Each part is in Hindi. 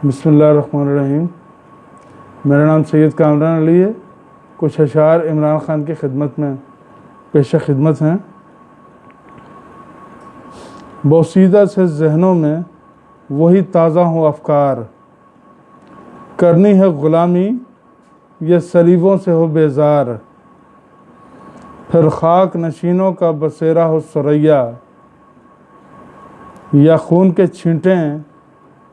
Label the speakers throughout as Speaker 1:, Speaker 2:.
Speaker 1: बिस्मिल्लाहिर्रहमानिर्रहीम। मेरा नाम सैयद कामरान अली है। कुछ अशार इमरान ख़ान की खिदमत में पेश खिदमत हैं। बोसीदा से जहनों में वही ताज़ा हो अफ़कार, करनी है ग़ुलामी ये सलीबों से हो बेजार। फिर खाक नशीनों का बसेरा हो सुरैया, या खून के छींटें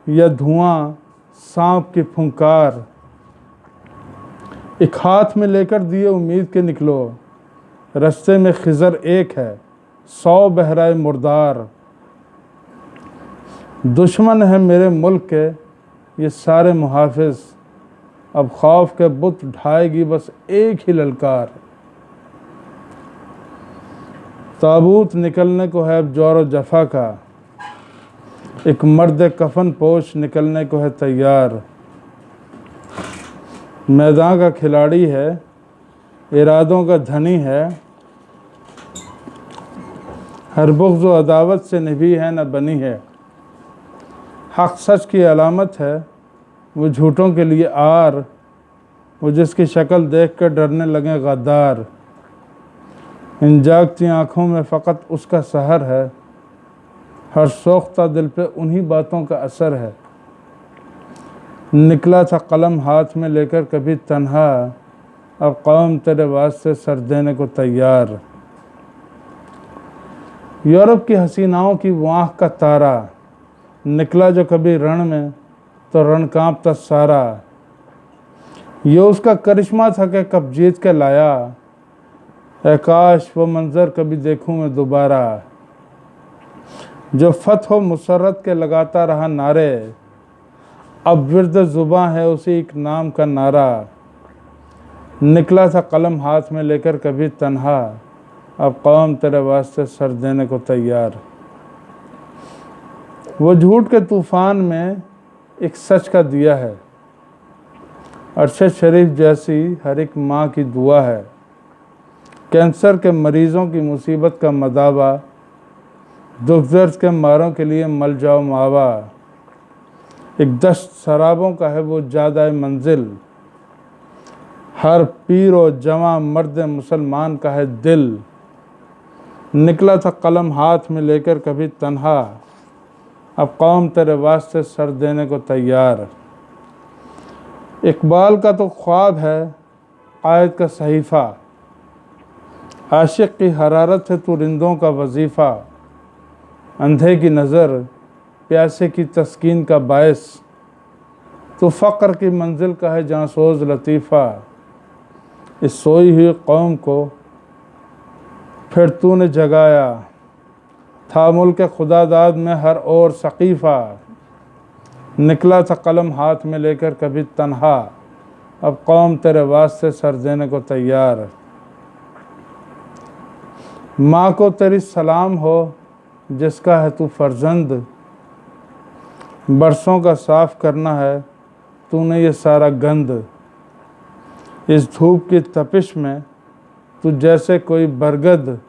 Speaker 1: या धुआं सांप की फुंकार। एक हाथ में लेकर दिए उम्मीद के निकलो, रास्ते में खिज़र एक है 100 बहराए मुर्दार। दुश्मन है मेरे मुल्क के ये सारे मुहाफिज, अब खौफ के बुत ढाएगी बस एक ही ललकार। ताबूत निकलने को है अब जोर जफ़ा का, एक मर्द कफन पोश निकलने को है तैयार। मैदान का खिलाड़ी है, इरादों का धनी है, हर बुग़्ज़ व अदावत से निभी है न बनी है। हक़ सच की अलामत है वो झूठों के लिए आर, वो जिसकी शक्ल देख कर डरने लगे गद्दार। इन जागती आँखों में फ़कत उसका सहर है, हर सोख्ता दिल पे उन्हीं बातों का असर है। निकला था कलम हाथ में लेकर कभी तन्हा, अब कौम तेरे वास्ते सर देने को तैयार। यूरोप की हसीनाओं की वो आँख का तारा, निकला जो कभी रण में तो रण कांपता सारा। ये उसका करिश्मा था कि कब जीत के लाया, ऐ काश वो मंज़र कभी देखूं मैं दोबारा। जो फ़त्ह मुसर्रत के लगाता रहा नारे, अब विर्द ज़ुबां है उसी एक नाम का नारा। निकला था कलम हाथ में लेकर कभी तन्हा, अब कौम तेरे वास्ते सर देने को तैयार। वो झूठ के तूफ़ान में एक सच का दिया है, अरशद शरीफ जैसी हर एक माँ की दुआ है। कैंसर के मरीज़ों की मुसीबत का मदावा, दुख दर्द के मारों के लिए मल जाओ मावा। एक दश्त शराबों का है वो ज़्यादा मंजिल, हर पीर और जवां मर्द मुसलमान का है दिल। निकला था कलम हाथ में लेकर कभी तन्हा, अब कौम तेरे वास्ते सर देने को तैयार। इकबाल का तो ख्वाब है कायद का सहीफ़ा, आशिक़ की हरारत है तो रिंदों का वजीफ़ा। अंधे की नज़र प्यासे की तस्कीन का बायस, तो फ़क्र की मंजिल का है जांसोज़ लतीफ़ा। इस सोई हुई कौम को फिर तूने जगाया, था मुल्क खुदादाद में हर ओर सकीफ़ा। निकला था कलम हाथ में लेकर कभी तन्हा, अब कौम तेरे वास्ते सर देने को तैयार। माँ को तेरी सलाम हो जिसका है तू फर्जंद, बरसों का साफ़ करना है तूने ये सारा गंद। इस धूप की तपिश में तू जैसे कोई बरगद,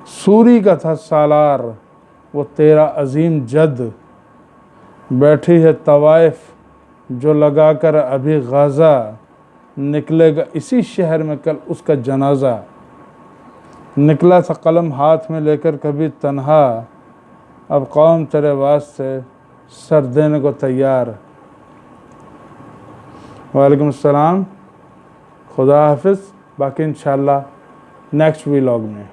Speaker 1: सूरी का था सालार वो तेरा अजीम जद। बैठी है तवाइफ जो लगा कर अभी गाज़ा, निकलेगा इसी शहर में कल उसका जनाजा। निकला था कलम हाथ में लेकर कभी तन्हा, अब कौम तेरे वास्ते सर देने को तैयार। वालेकुम अस्सलाम, खुदा हाफिज़। बाकी इंशाअल्लाह नेक्स्ट व्लॉग में।